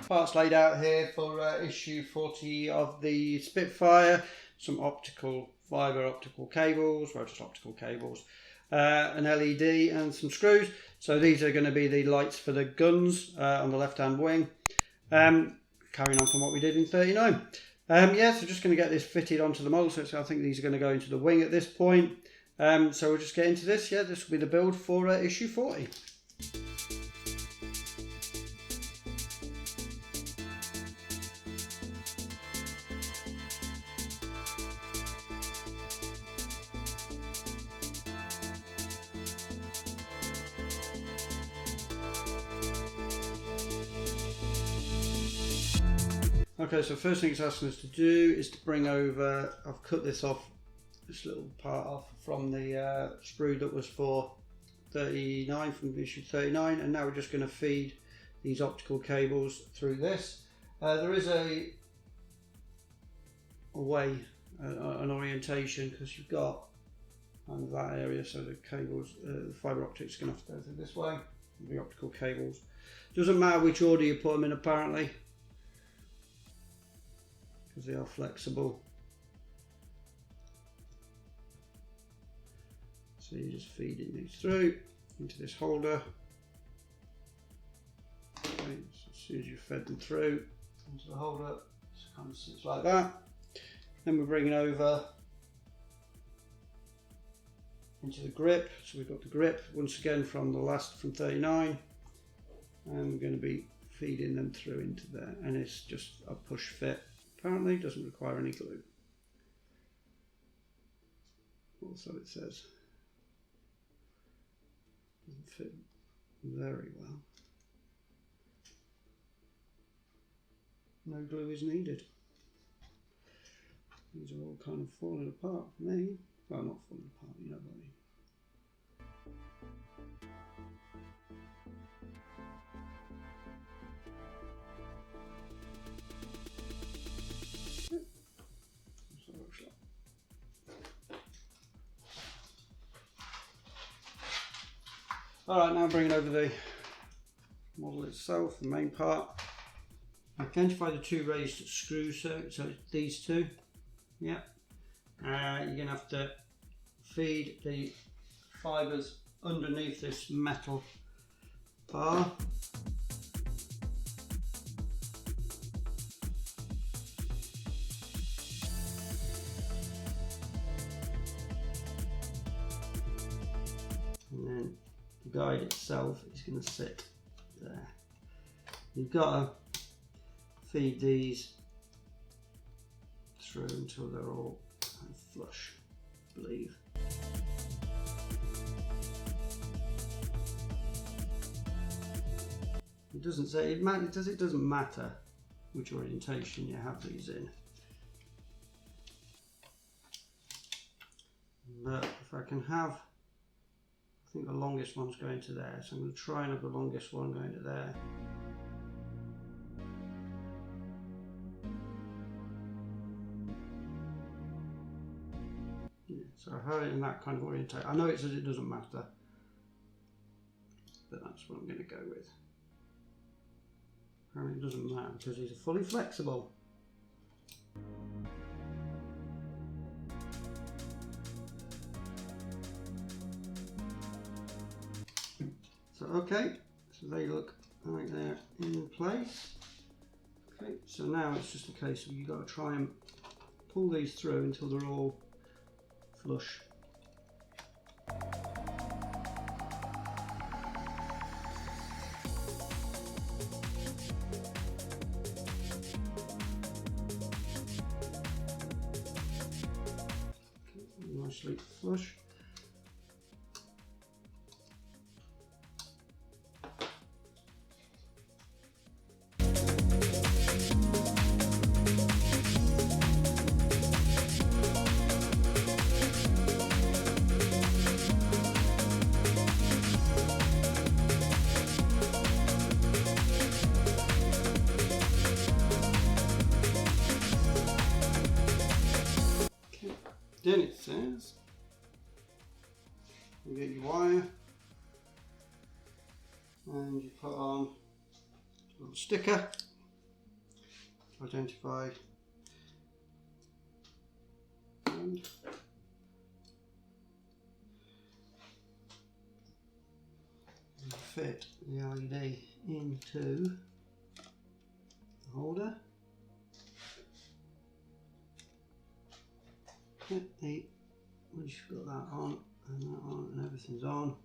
Parts laid out here for issue 40 of the Spitfire. Some optical fibre optical cables, well just optical cables, an LED and some screws. So these are going to be the lights for the guns on the left hand wing. Carrying on from what we did in 39. Yeah, so just going to get this fitted onto the model. So I think these are going to go into the wing at this point. So we'll just get into this. Yeah, this will be the build for issue 40. Okay, so first thing it's asking us to do is to bring over, I've cut this off, this little part off from the sprue that was for 39, from issue 39, and now we're just going to feed these optical cables through this. There is a way, an orientation, because you've got kind of that area, so the cables, the fibre optics are going to have to go through this way, the optical cables. Doesn't matter which order you put them in apparently, because they are flexible. So you're just feeding these through into this holder. Okay, so as soon as you've fed them through into the holder, it kind of sits like that. Then we're bringing over into the grip. So we've got the grip once again from 39, and we're going to be feeding them through into there, and it's just a push fit. Apparently doesn't require any glue. Also it says doesn't fit very well. No glue is needed. These are all kind of falling apart for me. Well, not falling apart, you know what I mean. Alright, now bringing over the model itself, the main part. Identify the two raised screws, so these two. Yeah. You're going to have to feed the fibres underneath this metal bar. And then the guide itself is going to sit there. You've got to feed these through until they're all kind of flush, I believe. It doesn't say, it doesn't matter which orientation you have these in. But if I can have, I think the longest one's going to there, so I'm going to try and have the longest one going to there. Yeah, so I have it in that kind of orientation. I know it says it doesn't matter, but that's what I'm going to go with. Apparently it doesn't matter because these are fully flexible. So okay, so they look like they're in place. Okay, so now it's just a case of you've got to try and pull these through until they're all flush. Okay, nicely flush. Then it says, you get your wire and you put on a little sticker to identify and fit the LED into the holder. Once you've got that on and that on and everything's on,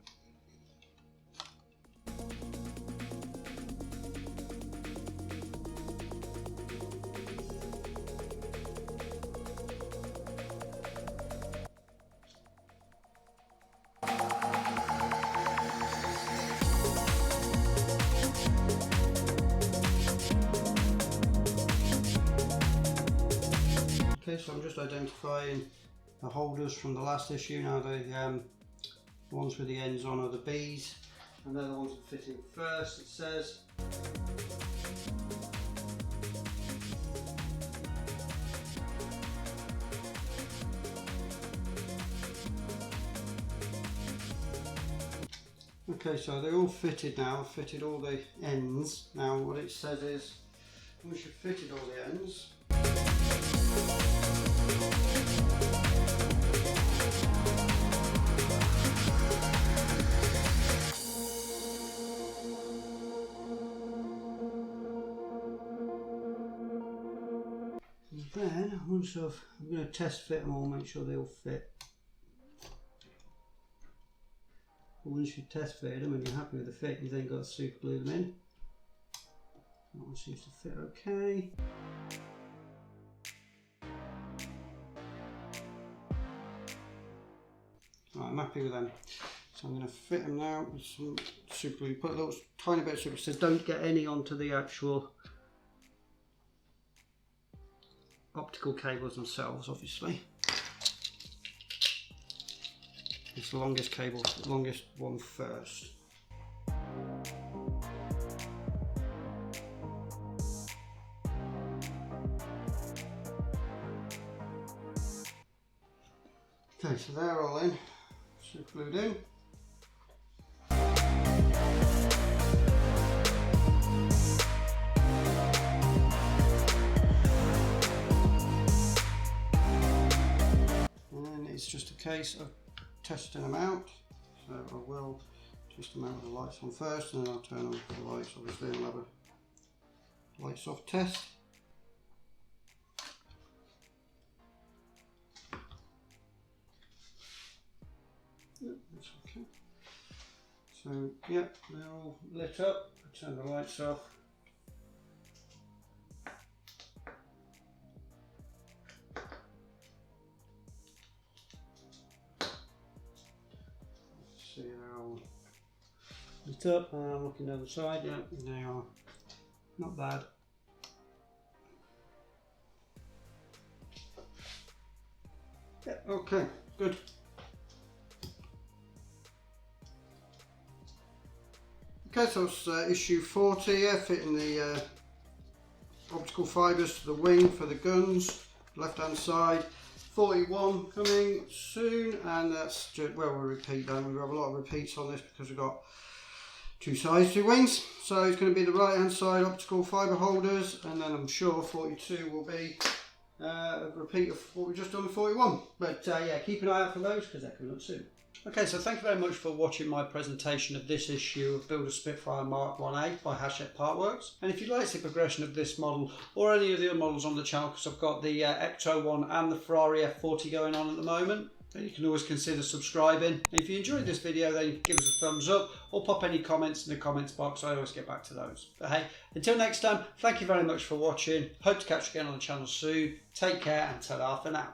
okay, so I'm just identifying the holders from the last issue. Now the ones with the ends on are the B's, and they're the ones that fit in first, it says. Okay, so they're all fitted now. I've fitted all the ends. Now what it says is, once you've fitted all the ends, then once I'm going to test fit them all, make sure they all fit. But once you test fit them and you're happy with the fit, you then got to super glue them in. That one seems to fit okay. Right, I'm happy with them. So I'm going to fit them now with some super glue. Put a little tiny bit of super glue, so don't get any onto the actual optical cables themselves, obviously. It's the longest cable, the longest one first. Okay, so they're all in, super glued in. It's just a case of testing them out, so I will test them out with the lights on first, and then I'll turn on the lights obviously and I'll have a lights off test. Yep, that's okay. So yeah, they're all lit up. I turn the lights off. See, they're all lit up, and I'm looking down the side. Yeah, they are not bad. Yeah, okay, good. Okay, so it's issue 40 here, fitting the optical fibres to the wing for the guns, left hand side. 41 coming soon, and that's just, well, we'll repeat them. We have a lot of repeats on this because we've got two sides, two wings. So it's going to be the right hand side optical fibre holders, and then I'm sure 42 will be a repeat of what we've just done with 41. But yeah, keep an eye out for those because they're coming up soon. Okay, so thank you very much for watching my presentation of this issue of Build a Spitfire Mk1A by Hachette PartWorks. And if you'd like to see progression of this model or any of the other models on the channel, because I've got the Ecto one and the Ferrari F40 going on at the moment, then you can always consider subscribing. And if you enjoyed this video, then give us a thumbs up or pop any comments in the comments box. I always get back to those. But hey, until next time, thank you very much for watching. Hope to catch you again on the channel soon. Take care and ta-da for now.